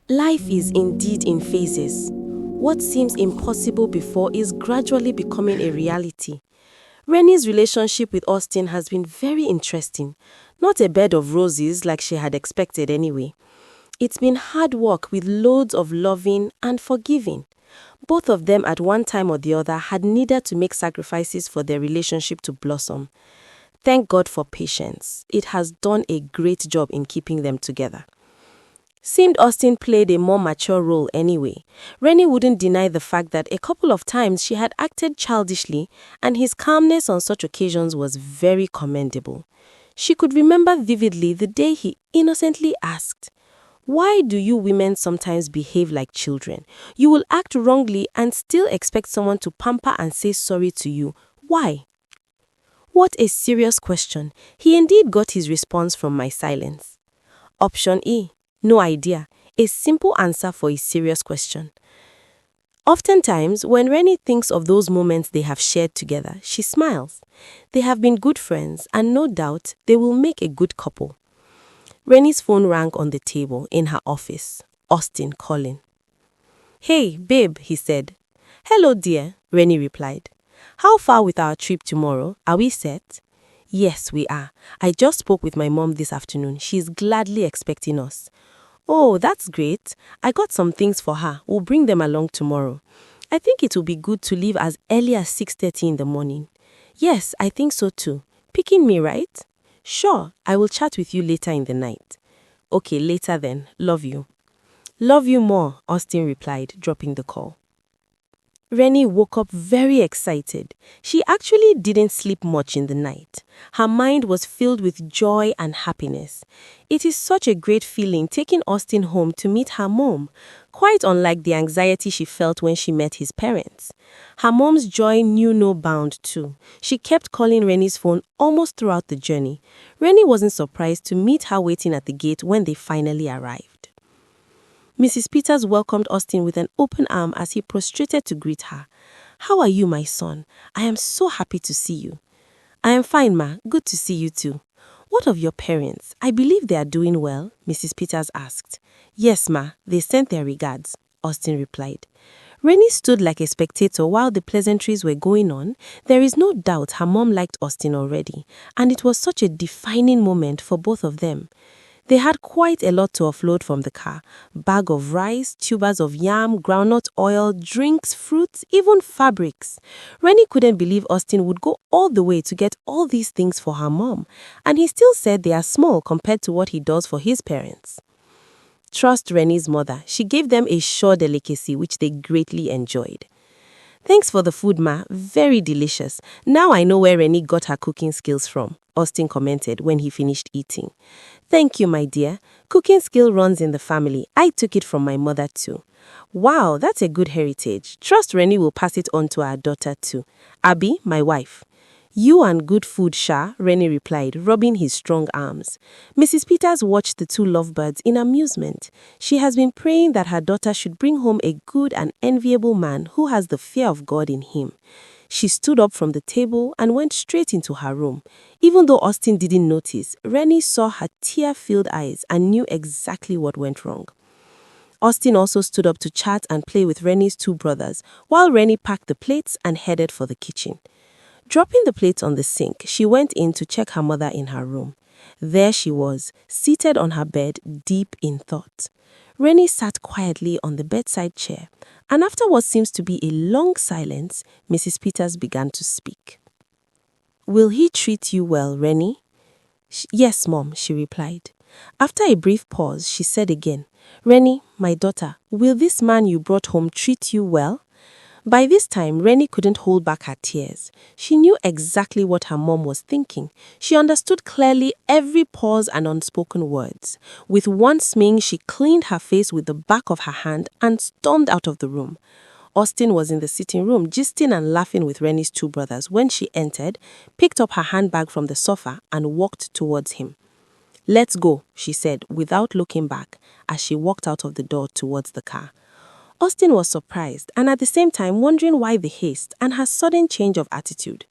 Life is indeed in phases. What seems impossible before is gradually becoming a reality. Renie's relationship with Austin has been very interesting. Not a bed of roses like she had expected anyway. It's been hard work with loads of loving and forgiving. Both of them at one time or the other had needed to make sacrifices for their relationship to blossom. Thank God for patience. It has done a great job in keeping them together. Seemed Austin played a more mature role anyway. Renie wouldn't deny the fact that a couple of times she had acted childishly, and his calmness on such occasions was very commendable. She could remember vividly the day he innocently asked, "Why do you women sometimes behave like children? You will act wrongly and still expect someone to pamper and say sorry to you. Why?" What a serious question. He indeed got his response from my silence. Option E. No idea. A simple answer for a serious question. Oftentimes, when Renie thinks of those moments they have shared together, she smiles. They have been good friends, and no doubt they will make a good couple. Renie's phone rang on the table in her office. Austin calling. "Hey, babe," he said. "Hello, dear," Renie replied. "How far with our trip tomorrow? Are we set?" "Yes, we are. I just spoke with my mom this afternoon. She's gladly expecting us." "Oh, that's great. I got some things for her. We'll bring them along tomorrow. I think it will be good to leave as early as 6:30 in the morning." "Yes, I think so too. Picking me, right?" "Sure, I will chat with you later in the night." "Okay, later then. Love you." "Love you more," Austin replied, dropping the call. Renie woke up very excited. She actually didn't sleep much in the night. Her mind was filled with joy and happiness. It is such a great feeling taking Austin home to meet her mom, quite unlike the anxiety she felt when she met his parents. Her mom's joy knew no bound too. She kept calling Renie's phone almost throughout the journey. Renie wasn't surprised to meet her waiting at the gate when they finally arrived. Mrs. Peters welcomed Austin with an open arm as he prostrated to greet her. "How are you, my son? I am so happy to see you." "I am fine, ma. Good to see you too." "What of your parents? I believe they are doing well?" Mrs. Peters asked. "Yes, ma. They sent their regards," Austin replied. Renie stood like a spectator while the pleasantries were going on. There is no doubt her mom liked Austin already, and it was such a defining moment for both of them. They had quite a lot to offload from the car. Bag of rice, tubers of yam, groundnut oil, drinks, fruits, even fabrics. Renie couldn't believe Austin would go all the way to get all these things for her mom, and he still said they are small compared to what he does for his parents. Trust Renie's mother. She gave them a sure delicacy which they greatly enjoyed. "Thanks for the food, ma. Very delicious. Now I know where Renie got her cooking skills from," Austin commented when he finished eating. "Thank you, my dear. Cooking skill runs in the family. I took it from my mother too." "Wow, that's a good heritage. Trust Renie will pass it on to our daughter too. Abby, my wife." "You and good food, Sha," Renie replied, rubbing his strong arms. Mrs. Peters watched the two lovebirds in amusement. She has been praying that her daughter should bring home a good and enviable man who has the fear of God in him. She stood up from the table and went straight into her room. Even though Austin didn't notice, Renie saw her tear-filled eyes and knew exactly what went wrong. Austin also stood up to chat and play with Renie's two brothers, while Renie packed the plates and headed for the kitchen. Dropping the plates on the sink, she went in to check her mother in her room. There she was, seated on her bed, deep in thought. Renie sat quietly on the bedside chair, and after what seems to be a long silence, Mrs. Peters began to speak. "Will he treat you well, Renie?" "Yes, Mom," she replied. After a brief pause, she said again, "Renie, my daughter, will this man you brought home treat you well?" By this time, Renie couldn't hold back her tears. She knew exactly what her mom was thinking. She understood clearly every pause and unspoken words. With one swing, she cleaned her face with the back of her hand and stormed out of the room. Austin was in the sitting room, gisting and laughing with Renie's two brothers when she entered, picked up her handbag from the sofa, and walked towards him. "Let's go," she said, without looking back, as she walked out of the door towards the car. Austin was surprised and at the same time wondering why the haste and her sudden change of attitude.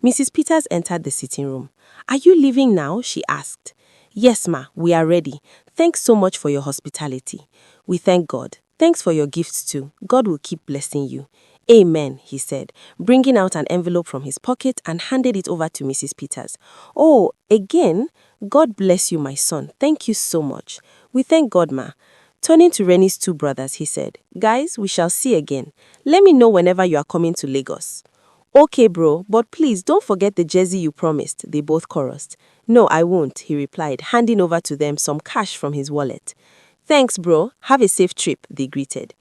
Mrs. Peters entered the sitting room. "Are you leaving now?" she asked. "Yes, ma, we are ready. Thanks so much for your hospitality." We thank God. Thanks for your gifts too. God will keep blessing you. Amen, he said, bringing out an envelope from his pocket and handed it over to Mrs. Peters. Oh, again? God bless you, my son. Thank you so much. We thank God, ma. Turning to Renie's two brothers, he said, guys, we shall see again. Let me know whenever you are coming to Lagos. Okay, bro, but please don't forget the jersey you promised, they both chorused. No, I won't, he replied, handing over to them some cash from his wallet. Thanks, bro. Have a safe trip, they greeted.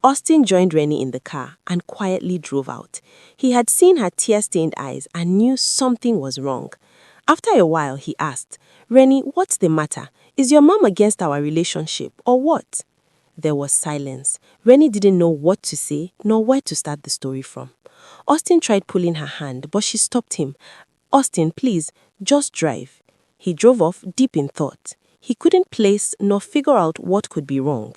Austin joined Renie in the car and quietly drove out. He had seen her tear-stained eyes and knew something was wrong. After a while, he asked, Renie, what's the matter? Is your mom against our relationship or what? There was silence. Renie didn't know what to say nor where to start the story from. Austin tried pulling her hand, but she stopped him. Austin, please, just drive. He drove off deep in thought. He couldn't place nor figure out what could be wrong.